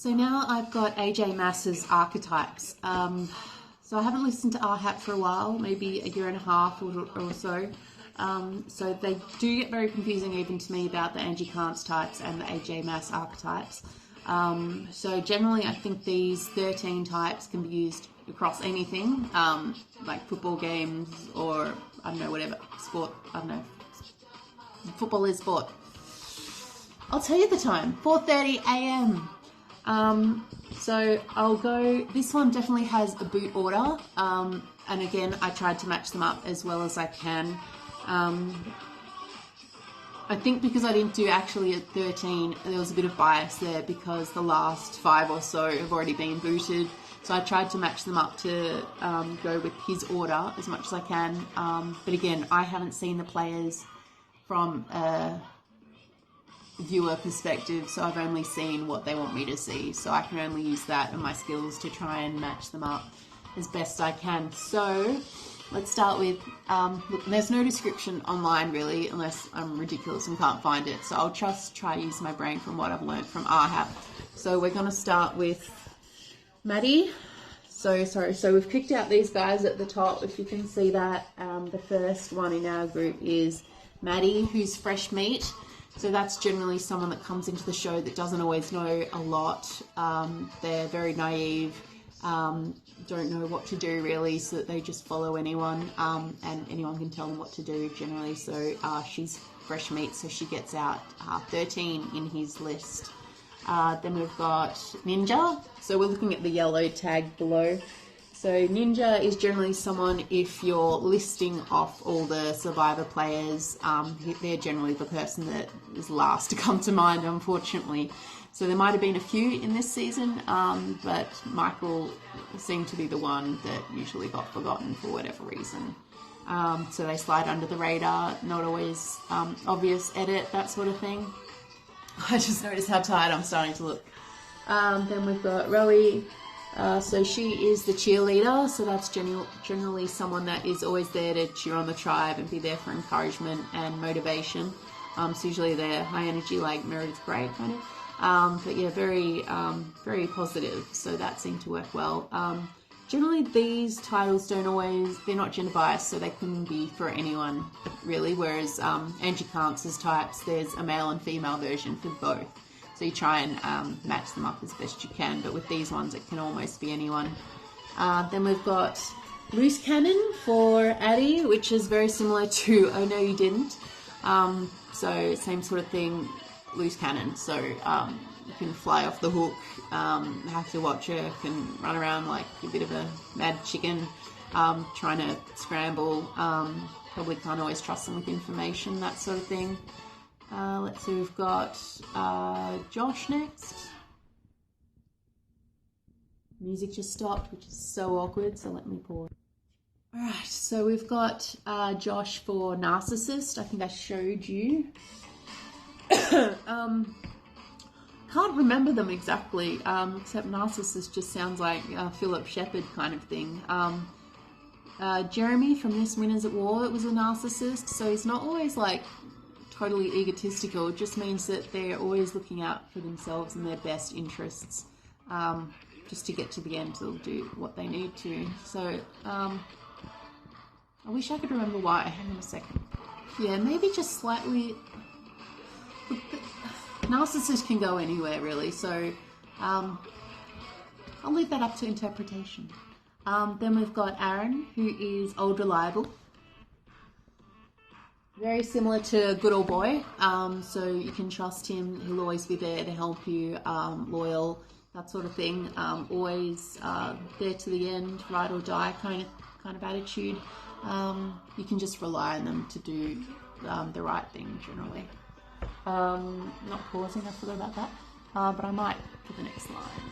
So now I've got AJ Mass's archetypes. So I haven't listened to RHAP for a while, maybe a year and a half or so. So they do get very confusing even to me about the Angie Kantz types and the AJ Mass archetypes. So generally I think these 13 types can be used across anything, like football games or, I don't know, whatever, sport, I don't know. Football is sport. I'll tell you the time, 4:30 a.m. So I'll go, this one definitely has a boot order, and again I tried to match them up as well as I can. I think because I didn't do actually at 13, there was a bit of bias there because the last 5 or so have already been booted, so I tried to match them up to go with his order as much as I can, but again I haven't seen the players from viewer perspective, so I've only seen what they want me to see, so I can only use that and my skills to try and match them up as best I can. So let's start with, look, there's no description online really, unless I'm ridiculous and can't find it, so I'll just try use my brain from what I've learned from RHAP. So we're going to start with Maddie. So we've picked out these guys at the top, if you can see that. The first one in our group is Maddie, who's fresh meat. So that's generally someone that comes into the show that doesn't always know a lot. They're very naive, don't know what to do really, so that they just follow anyone, and anyone can tell them what to do generally. So she's fresh meat, so she gets out 13 in his list. Then we've got Ninja. So we're looking at the yellow tag below. So Ninja is generally someone, if you're listing off all the Survivor players, they're generally the person that is last to come to mind, unfortunately. So there might have been a few in this season, but Michael seemed to be the one that usually got forgotten for whatever reason. So they slide under the radar, not always obvious edit, that sort of thing. I just noticed how tired I'm starting to look. Then we've got Rowie. So she is the cheerleader, so that's generally someone that is always there to cheer on the tribe and be there for encouragement and motivation. So usually they're high energy, like Meredith Grey kind of. But yeah, very positive, so that seemed to work well. Generally these titles they're not gender biased, so they can be for anyone really, whereas Angie Kantz's types, there's a male and female version for both. So you try and match them up as best you can, but with these ones it can almost be anyone. Then we've got Loose Cannon for Addie, which is very similar to Oh No You Didn't. So same sort of thing, Loose Cannon. So you can fly off the hook, have to watch her, can run around like a bit of a mad chicken, trying to scramble, probably can't always trust them with information, that sort of thing. Let's see, we've got Josh next. Music just stopped, which is so awkward, so let me pause. Alright, so we've got Josh for Narcissist. I think I showed you. Can't remember them exactly, except Narcissist just sounds like Philip Shepherd kind of thing. Jeremy from This Winners at War, it was a narcissist, so he's not always like totally egotistical. It just means that they're always looking out for themselves and their best interests. Just to get to the end, they'll do what they need to. So I wish I could remember why. Hang on a second. Yeah, maybe just slightly. Narcissists can go anywhere really, so I'll leave that up to interpretation. Then we've got Aaron, who is Old Reliable. Very similar to Good Old Boy, so you can trust him. He'll always be there to help you, loyal, that sort of thing. Always there to the end, ride or die kind of attitude. You can just rely on them to do the right thing generally. Not pausing, I forgot about that, but I might for the next line.